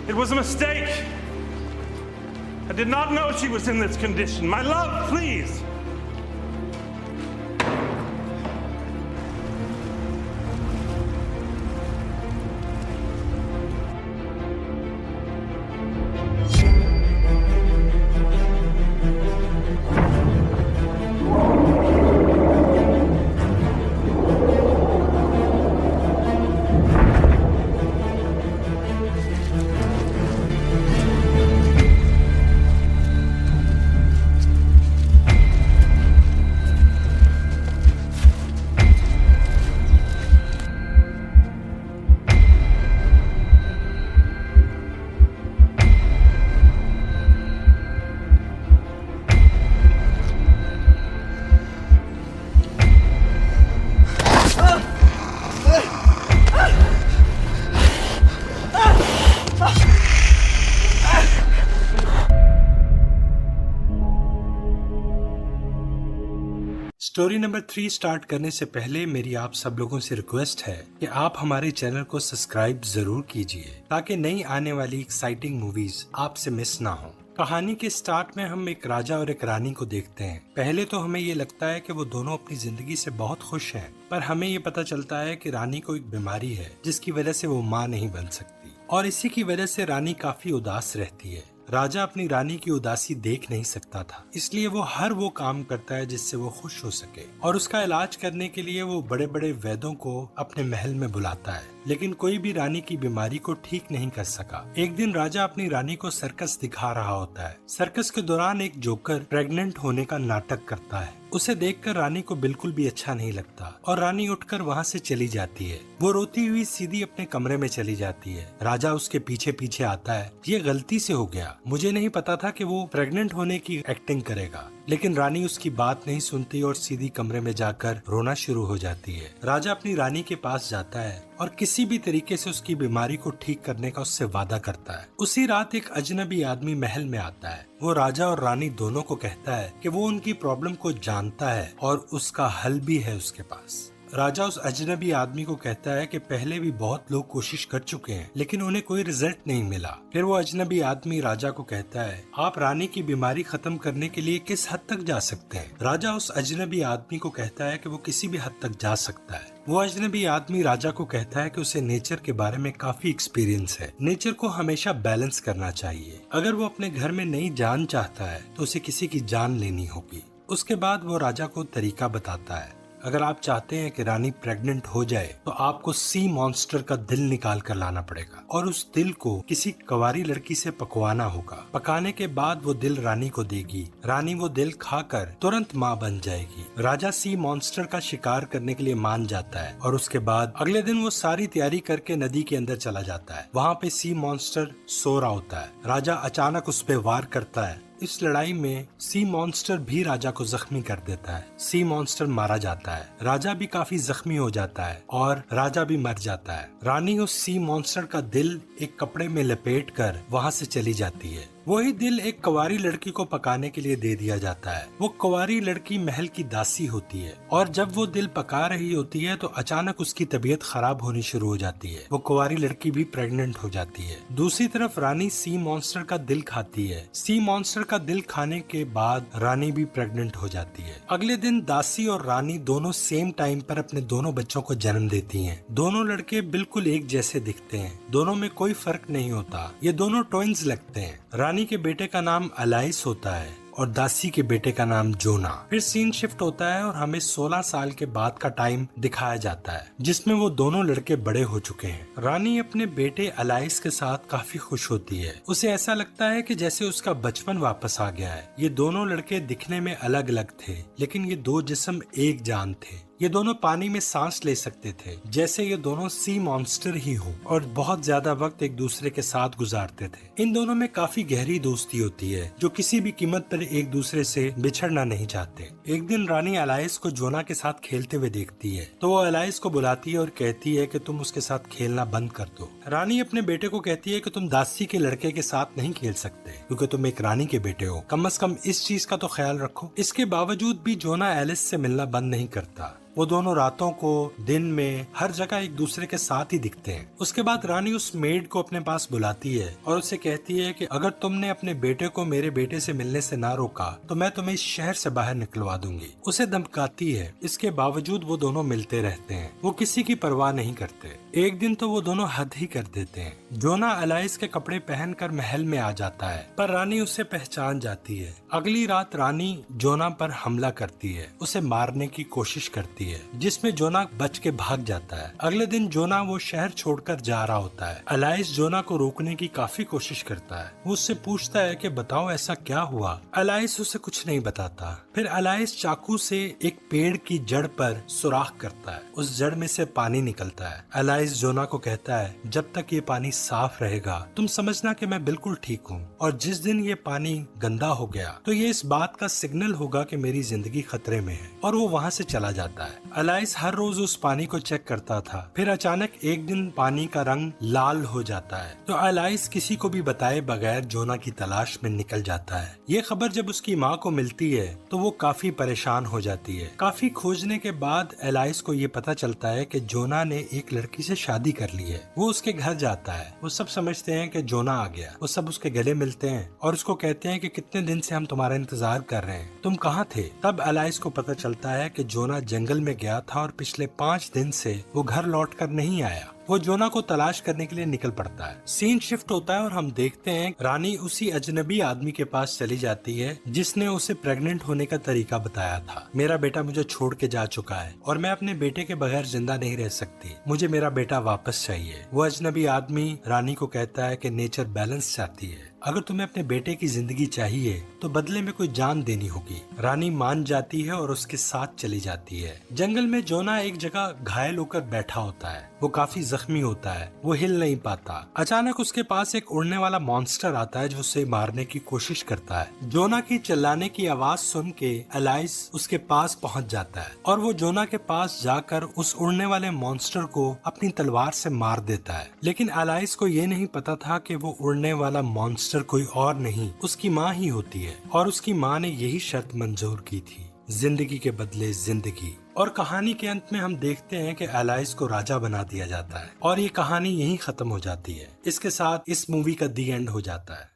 It was a mistake. I did not know she was in this condition. My love, please. Story number 3 start करने से पहले मेरी आप सब लोगों से रिक्वेस्ट है कि आप हमारे चैनल को सब्सक्राइब जरूर कीजिए ताकि नई आने वाली एक्साइटिंग मूवीज आपसे मिस ना हो। कहानी के स्टार्ट में हम एक राजा और एक रानी को देखते हैं। पहले तो हमें ये लगता है कि वो दोनों अपनी जिंदगी से बहुत खुश हैं, पर हमें ये पता चलता है कि रानी को एक बीमारी है जिसकी वजह से वो माँ नहीं बन सकती और इसी की वजह से रानी काफी उदास रहती है। राजा अपनी रानी की उदासी देख नहीं सकता था, इसलिए वो हर वो काम करता है जिससे वो खुश हो सके और उसका इलाज करने के लिए वो बड़े बड़े वैद्यों को अपने महल में बुलाता है, लेकिन कोई भी रानी की बीमारी को ठीक नहीं कर सका। एक दिन राजा अपनी रानी को सर्कस दिखा रहा होता है। सर्कस के दौरान एक जोकर प्रेग्नेंट होने का नाटक करता है। उसे देखकर रानी को बिल्कुल भी अच्छा नहीं लगता और रानी उठकर वहाँ से चली जाती है। वो रोती हुई सीधी अपने कमरे में चली जाती है। राजा उसके पीछे पीछे आता है। ये गलती से हो गया, मुझे नहीं पता था कि वो प्रेग्नेंट होने की एक्टिंग करेगा। लेकिन रानी उसकी बात नहीं सुनती और सीधी कमरे में जाकर रोना शुरू हो जाती है। राजा अपनी रानी के पास जाता है और किसी भी तरीके से उसकी बीमारी को ठीक करने का उससे वादा करता है। उसी रात एक अजनबी आदमी महल में आता है। वो राजा और रानी दोनों को कहता है कि वो उनकी प्रॉब्लम को जानता है और उसका हल भी है उसके पास। राजा उस अजनबी आदमी को कहता है कि पहले भी बहुत लोग कोशिश कर चुके हैं लेकिन उन्हें कोई रिजल्ट नहीं मिला। फिर वो अजनबी आदमी राजा को कहता है, आप रानी की बीमारी खत्म करने के लिए किस हद तक जा सकते हैं। राजा उस अजनबी आदमी को कहता है कि वो किसी भी हद तक जा सकता है। वो अजनबी आदमी राजा को कहता है कि उसे नेचर के बारे में काफी एक्सपीरियंस है। नेचर को हमेशा बैलेंस करना चाहिए। अगर वो अपने घर में नई जान चाहता है तो उसे किसी की जान लेनी होगी। उसके बाद वो राजा को तरीका बताता है। अगर आप चाहते हैं कि रानी प्रेग्नेंट हो जाए तो आपको सी मॉन्स्टर का दिल निकाल कर लाना पड़ेगा और उस दिल को किसी कुंवारी लड़की से पकवाना होगा। पकाने के बाद वो दिल रानी को देगी। रानी वो दिल खाकर तुरंत माँ बन जाएगी। राजा सी मॉन्स्टर का शिकार करने के लिए मान जाता है और उसके बाद अगले दिन वो सारी तैयारी करके नदी के अंदर चला जाता है। वहाँ पे सी मॉन्स्टर सो रहा होता है। राजा अचानक उस पर वार करता है। इस लड़ाई में सी मॉन्स्टर भी राजा को जख्मी कर देता है। सी मॉन्स्टर मारा जाता है। राजा भी काफी जख्मी हो जाता है और राजा भी मर जाता है। रानी उस सी मॉन्स्टर का दिल एक कपड़े में लपेट कर वहाँ से चली जाती है। वही दिल एक कुंवारी लड़की को पकाने के लिए दे दिया जाता है। वो कुंवारी लड़की महल की दासी होती है और जब वो दिल पका रही होती है तो अचानक उसकी तबीयत खराब होनी शुरू हो जाती है। वो कुंवारी लड़की भी प्रेग्नेंट हो जाती है। दूसरी तरफ रानी सी मॉन्स्टर का दिल खाती है। सी मॉन्स्टर का दिल खाने के बाद रानी भी प्रेग्नेंट हो जाती है। अगले दिन दासी और रानी दोनों सेम टाइम पर अपने दोनों बच्चों को जन्म देती हैं। दोनों लड़के बिल्कुल एक जैसे दिखते हैं। दोनों में कोई फर्क नहीं होता। ये दोनों ट्विंस लगते हैं। रानी के बेटे का नाम अलाइस होता है और दासी के बेटे का नाम जोना। फिर सीन शिफ्ट होता है और हमें 16 साल के बाद का टाइम दिखाया जाता है जिसमें वो दोनों लड़के बड़े हो चुके हैं। रानी अपने बेटे अलाइस के साथ काफी खुश होती है। उसे ऐसा लगता है कि जैसे उसका बचपन वापस आ गया है। ये दोनों लड़के दिखने में अलग अलग थे लेकिन ये दो जिस्म एक जान थे। ये दोनों पानी में सांस ले सकते थे जैसे ये दोनों सी मॉन्स्टर ही हो और बहुत ज्यादा वक्त एक दूसरे के साथ गुजारते थे। इन दोनों में काफी गहरी दोस्ती होती है जो किसी भी कीमत पर एक दूसरे से बिछड़ना नहीं चाहते। एक दिन रानी अलाइस को जोना के साथ खेलते हुए देखती है तो वो अलाइस को बुलाती है और कहती है कि तुम उसके साथ खेलना बंद कर दो। रानी अपने बेटे को कहती है कि तुम दासी के लड़के के साथ नहीं खेल सकते क्योंकि तुम एक रानी के बेटे हो। कम से कम इस चीज का तो ख्याल रखो। इसके बावजूद भी जोना एलिस से मिलना बंद नहीं करता। वो दोनों रातों को दिन में हर जगह एक दूसरे के साथ ही दिखते हैं। उसके बाद रानी उस मेड को अपने पास बुलाती है और उसे कहती है कि अगर तुमने अपने बेटे को मेरे बेटे से मिलने से ना रोका तो मैं तुम्हें इस शहर से बाहर निकलवा दूंगी। उसे धमकाती है। इसके बावजूद वो दोनों मिलते रहते हैं। वो किसी की परवाह नहीं करते। एक दिन तो वो दोनों हद ही कर देते हैं। जोना एलाइस के कपड़े पहनकर महल में आ जाता है, पर रानी उसे पहचान जाती है। अगली रात रानी जोना पर हमला करती है, उसे मारने की कोशिश करती है, जिसमें जोना बच के भाग जाता है। अगले दिन जोना वो शहर छोड़कर जा रहा होता है। एलाइस जोना को रोकने की काफी कोशिश करता है। वो उससे पूछता है कि बताओ ऐसा क्या हुआ। एलाइस उसे कुछ नहीं बताता। फिर एलाइस चाकू से एक पेड़ की जड़ पर सुराख करता है। उस जड़ में से पानी निकलता है। एलाइस जोना को कहता है जब तक ये पानी साफ रहेगा तुम समझना कि मैं बिल्कुल ठीक हूँ, और जिस दिन ये पानी गंदा हो गया तो ये इस बात का सिग्नल होगा कि मेरी जिंदगी खतरे में है। और वो वहाँ से चला जाता है। एलाइस हर रोज उस पानी को चेक करता था। फिर अचानक एक दिन पानी का रंग लाल हो जाता है तो एलाइस किसी को भी बताए बगैर जोना की तलाश में निकल जाता है। ये खबर जब उसकी माँ को मिलती है तो वो काफी परेशान हो जाती है। काफी खोजने के बाद एलाइस को ये पता चलता है कि जोना ने एक लड़की से शादी कर ली है। वो उसके घर जाता है। वो सब समझते हैं कि जोना आ गया। वो सब उसके गले मिलते हैं और उसको कहते हैं कि कितने दिन से हम तुम्हारा इंतजार कर रहे हैं, तुम कहाँ थे। तब एलाइस को पता चलता है कि जोना जंगल में गया था और पिछले 5 दिन से वो घर लौटकर नहीं आया। वो जोना को तलाश करने के लिए निकल पड़ता है। सीन शिफ्ट होता है और हम देखते हैं रानी उसी अजनबी आदमी के पास चली जाती है जिसने उसे प्रेग्नेंट होने का तरीका बताया था। मेरा बेटा मुझे छोड़ के जा चुका है और मैं अपने बेटे के बगैर जिंदा नहीं रह सकती, मुझे मेरा बेटा वापस चाहिए। वो अजनबी आदमी रानी को कहता है कि नेचर बैलेंस चाहती है, अगर तुम्हें अपने बेटे की जिंदगी चाहिए तो बदले में कोई जान देनी होगी। रानी मान जाती है और उसके साथ चली जाती है। जंगल में जोना एक जगह घायल होकर बैठा होता है। वो काफी जख्मी होता है। वो हिल नहीं पाता। अचानक उसके पास एक उड़ने वाला मॉन्स्टर आता है जो उसे मारने की कोशिश करता है। जोना की चिल्लाने की आवाज सुन के एलाइस उसके पास पहुंच जाता है और वो जोना के पास जाकर उस उड़ने वाले मॉन्स्टर को अपनी तलवार से मार देता है। लेकिन एलाइस को ये नहीं पता था कि वो उड़ने वाला मॉन्स्टर कोई और नहीं, उसकी माँ ही होती है। और उसकी माँ ने यही शर्त मंजूर की थी, जिंदगी के बदले जिंदगी। और कहानी के अंत में हम देखते हैं कि एलाइस को राजा बना दिया जाता है और ये कहानी यहीं खत्म हो जाती है। इसके साथ इस मूवी का दी एंड हो जाता है।